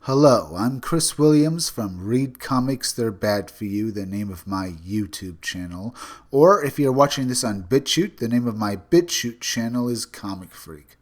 Hello, I'm Chris Williams from Read Comics They're Bad For You, the name of my YouTube channel. Or if you're watching this on BitChute, the name of my BitChute channel is Comic Freak.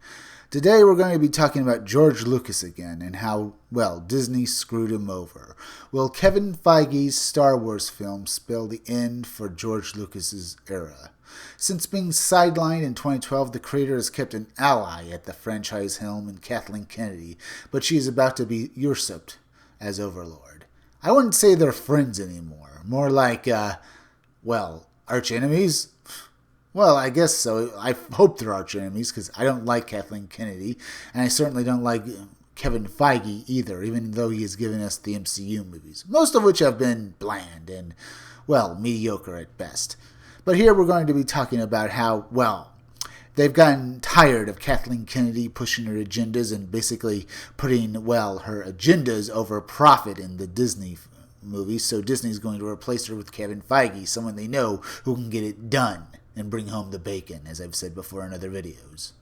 Today we're going to be talking about George Lucas again and how, well, Disney screwed him over. Will Kevin Feige's Star Wars film spell the end for George Lucas's era? Since being sidelined in 2012, the creator has kept an ally at the franchise helm in Kathleen Kennedy, but she is about to be usurped as overlord. I wouldn't say they're friends anymore. More like, arch enemies? Well, I guess so. I hope they're arch enemies because I don't like Kathleen Kennedy, and I certainly don't like Kevin Feige either, even though he has given us the MCU movies, most of which have been bland and, well, mediocre at best. But here we're going to be talking about how, they've gotten tired of Kathleen Kennedy pushing her agendas and basically putting, her agendas over profit in the Disney movies. So Disney's going to replace her with Kevin Feige, someone they know who can get it done and bring home the bacon, as I've said before in other videos.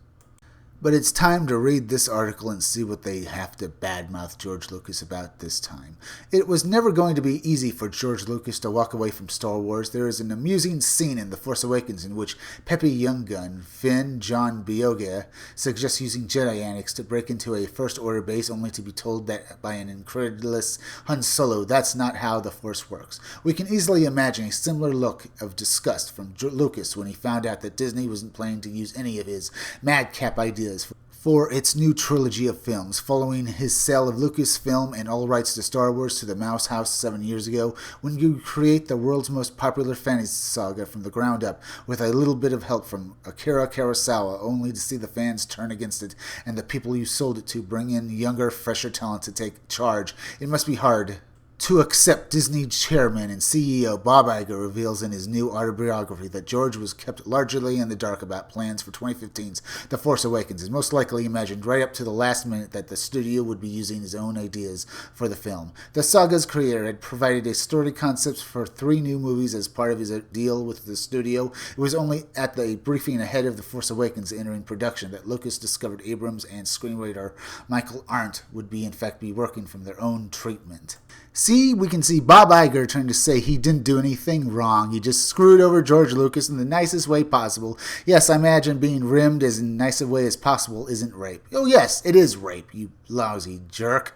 But it's time to read this article and see what they have to badmouth George Lucas about this time. It was never going to be easy for George Lucas to walk away from Star Wars. There is an amusing scene in The Force Awakens in which Pepe Young Gun, Finn John Boyega, suggests using Jedi annex to break into a First Order base only to be told that by an incredulous Han Solo that's not how the Force works. We can easily imagine a similar look of disgust from Lucas when he found out that Disney wasn't planning to use any of his madcap ideas for its new trilogy of films. Following his sale of Lucasfilm and all rights to Star Wars to the Mouse House 7 years ago, when you create the world's most popular fantasy saga from the ground up with a little bit of help from Akira Kurosawa, only to see the fans turn against it and the people you sold it to bring in younger, fresher talent to take charge, it must be hard to accept. Disney chairman and CEO Bob Iger reveals in his new autobiography that George was kept largely in the dark about plans for 2015's The Force Awakens. It's most likely imagined right up to the last minute that the studio would be using his own ideas for the film. The saga's creator had provided a story concept for 3 new movies as part of his deal with the studio. It was only at the briefing ahead of The Force Awakens entering production that Lucas discovered Abrams and screenwriter Michael Arndt would in fact be working from their own treatment. See, we can see Bob Iger trying to say he didn't do anything wrong. He just screwed over George Lucas in the nicest way possible. Yes, I imagine being rimmed as nice a way as possible isn't rape. Oh yes, it is rape, you lousy jerk.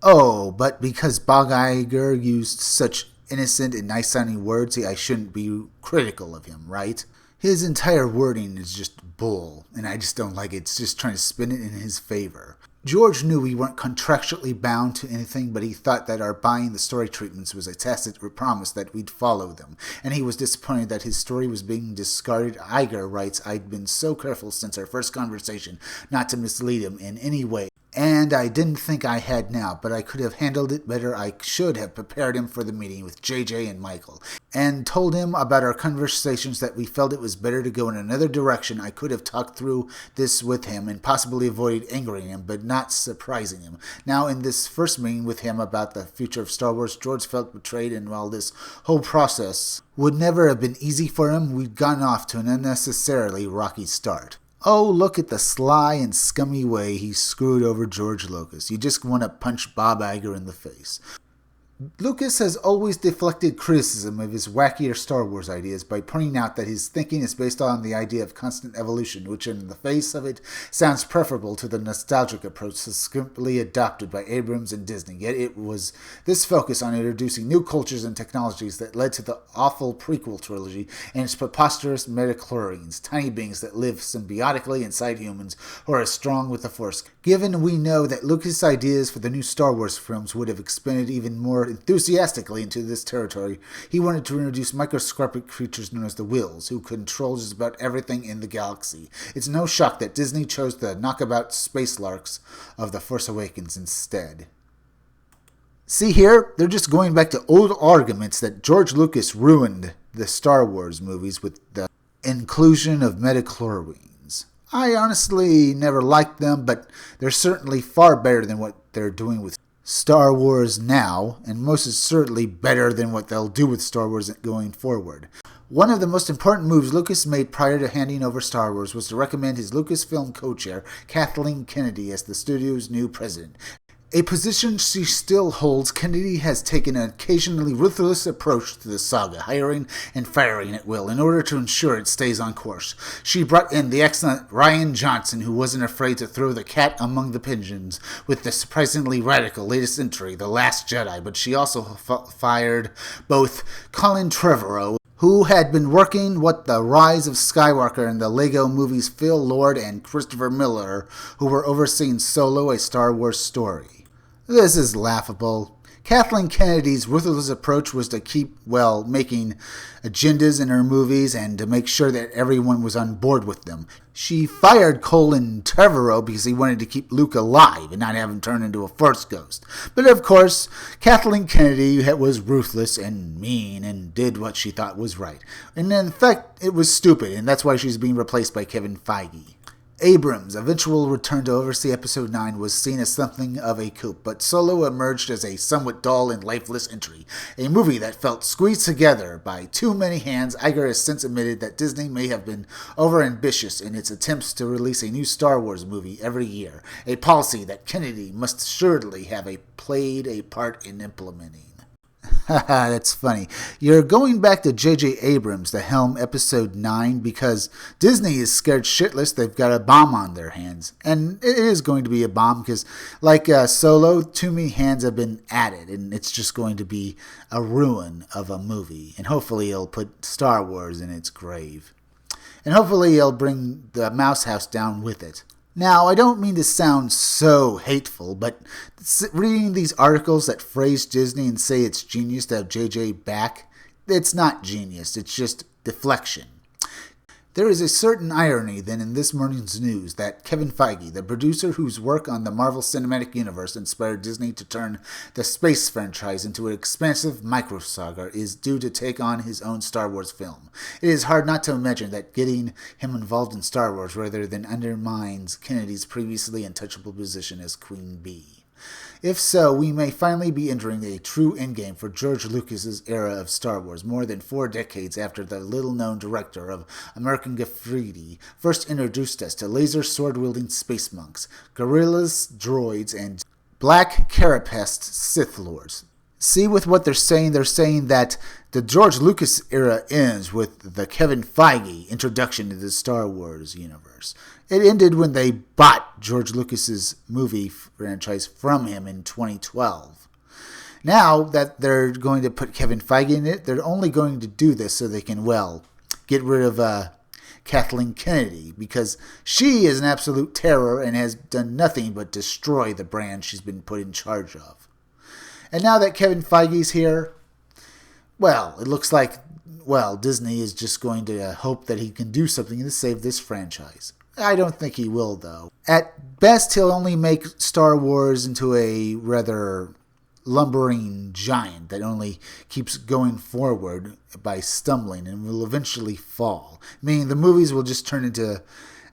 Oh, but because Bob Iger used such innocent and nice-sounding words, I shouldn't be critical of him, right? His entire wording is just bull, and I just don't like it. It's just trying to spin it in his favor. George knew we weren't contractually bound to anything, but he thought that our buying the story treatments was a tacit promise that we'd follow them, and he was disappointed that his story was being discarded. Iger writes, "I'd been so careful since our first conversation not to mislead him in any way, and I didn't think I had now, but I could have handled it better. I should have prepared him for the meeting with JJ and Michael, and told him about our conversations that we felt it was better to go in another direction. I could have talked through this with him and possibly avoided angering him, but not surprising him. Now, in this first meeting with him about the future of Star Wars, George felt betrayed, and while this whole process would never have been easy for him, we'd gone off to an unnecessarily rocky start." Oh, look at the sly and scummy way he screwed over George Lucas. You just want to punch Bob Iger in the face. Lucas has always deflected criticism of his wackier Star Wars ideas by pointing out that his thinking is based on the idea of constant evolution, which in the face of it sounds preferable to the nostalgic approach simply adopted by Abrams and Disney. Yet it was this focus on introducing new cultures and technologies that led to the awful prequel trilogy and its preposterous midichlorians, tiny beings that live symbiotically inside humans who are as strong with the Force. Given we know that Lucas' ideas for the new Star Wars films would have expanded even more enthusiastically into this territory, he wanted to introduce microscopic creatures known as the Wills, who control just about everything in the galaxy. It's no shock that Disney chose the knockabout space larks of The Force Awakens instead. See here, they're just going back to old arguments that George Lucas ruined the Star Wars movies with the inclusion of midichlorians. I honestly never liked them, but they're certainly far better than what they're doing with Star Wars now, and most certainly better than what they'll do with Star Wars going forward. One of the most important moves Lucas made prior to handing over Star Wars was to recommend his Lucasfilm co-chair, Kathleen Kennedy, as the studio's new president. A position she still holds, Kennedy has taken an occasionally ruthless approach to the saga, hiring and firing at will in order to ensure it stays on course. She brought in the excellent Rian Johnson, who wasn't afraid to throw the cat among the pigeons with the surprisingly radical latest entry, The Last Jedi, but she also fired both Colin Trevorrow, who had been working with The Rise of Skywalker in the Lego movies, Phil Lord and Christopher Miller, who were overseeing Solo, a Star Wars story. This is laughable. Kathleen Kennedy's ruthless approach was to keep, making agendas in her movies and to make sure that everyone was on board with them. She fired Colin Trevorrow because he wanted to keep Luke alive and not have him turn into a Force ghost. But of course, Kathleen Kennedy was ruthless and mean and did what she thought was right. And in fact, it was stupid, and that's why she's being replaced by Kevin Feige. Abrams' eventual return to oversee Episode 9 was seen as something of a coup, but Solo emerged as a somewhat dull and lifeless entry. A movie that felt squeezed together by too many hands. Iger has since admitted that Disney may have been overambitious in its attempts to release a new Star Wars movie every year, a policy that Kennedy must assuredly have played a part in implementing. That's funny. You're going back to J.J. Abrams to helm Episode 9 because Disney is scared shitless they've got a bomb on their hands. And it is going to be a bomb because, like Solo, too many hands have been added, and it's just going to be a ruin of a movie. And hopefully it'll put Star Wars in its grave. And hopefully it'll bring the Mouse House down with it. Now, I don't mean to sound so hateful, but reading these articles that praise Disney and say it's genius to have JJ back, it's not genius, it's just deflection. There is a certain irony then in this morning's news that Kevin Feige, the producer whose work on the Marvel Cinematic Universe inspired Disney to turn the space franchise into an expansive micro-saga, is due to take on his own Star Wars film. It is hard not to imagine that getting him involved in Star Wars rather than undermines Kennedy's previously untouchable position as Queen Bee. If so, we may finally be entering a true endgame for George Lucas's era of Star Wars, more than 4 decades after the little-known director of American Graffiti first introduced us to laser sword-wielding space monks, gorillas, droids, and black carapaced Sith Lords. See, with what they're saying that the George Lucas era ends with the Kevin Feige introduction to the Star Wars universe. It ended when they bought George Lucas's movie franchise from him in 2012. Now that they're going to put Kevin Feige in it, they're only going to do this so they can, get rid of Kathleen Kennedy, because she is an absolute terror and has done nothing but destroy the brand she's been put in charge of. And now that Kevin Feige's here, it looks like, Disney is just going to hope that he can do something to save this franchise. I don't think he will, though. At best, he'll only make Star Wars into a rather lumbering giant that only keeps going forward by stumbling and will eventually fall. Meaning the movies will just turn into,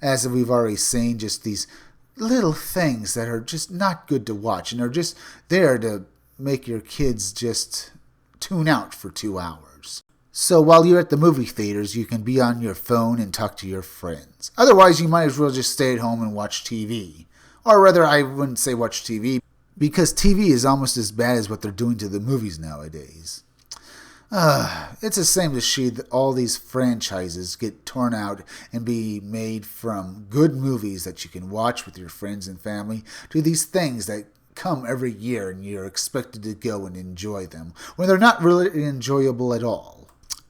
as we've already seen, just these little things that are just not good to watch and are just there to make your kids just tune out for 2 hours. So while you're at the movie theaters, you can be on your phone and talk to your friends. Otherwise, you might as well just stay at home and watch TV. Or rather, I wouldn't say watch TV, because TV is almost as bad as what they're doing to the movies nowadays. It's a shame to see that all these franchises get torn out and be made from good movies that you can watch with your friends and family to these things that come every year and you're expected to go and enjoy them when they're not really enjoyable at all.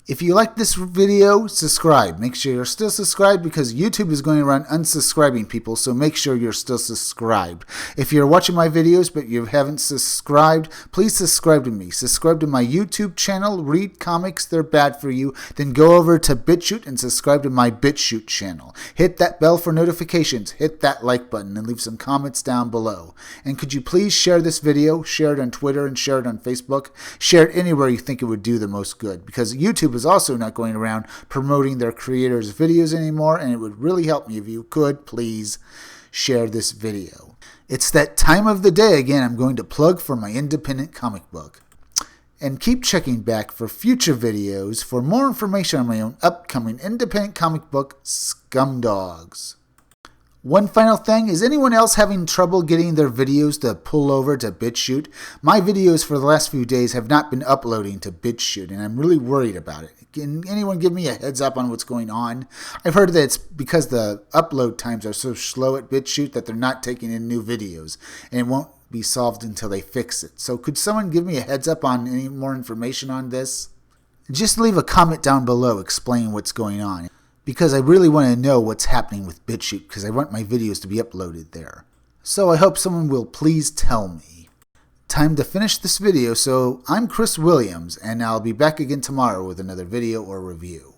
If you like this video, subscribe. Make sure you're still subscribed because YouTube is going around unsubscribing people, so make sure you're still subscribed. If you're watching my videos but you haven't subscribed, please subscribe to me. Subscribe to my YouTube channel, Read Comics, They're Bad For You. Then go over to BitChute and subscribe to my BitChute channel. Hit that bell for notifications, hit that like button, and leave some comments down below. And could you please share this video, share it on Twitter and share it on Facebook, share it anywhere you think it would do the most good, because YouTube is also not going around promoting their creators' videos anymore, and it would really help me if you could please share this video. It's that time of the day again. I'm going to plug for my independent comic book. And keep checking back for future videos for more information on my own upcoming independent comic book, Scumdogs. One final thing, is anyone else having trouble getting their videos to pull over to BitChute? My videos for the last few days have not been uploading to BitChute, and I'm really worried about it. Can anyone give me a heads up on what's going on? I've heard that it's because the upload times are so slow at BitChute that they're not taking in new videos, and it won't be solved until they fix it. So could someone give me a heads up on any more information on this? Just leave a comment down below explaining what's going on, because I really want to know what's happening with BitChute, because I want my videos to be uploaded there. So I hope someone will please tell me. Time to finish this video, so I'm Chris Williams, and I'll be back again tomorrow with another video or review.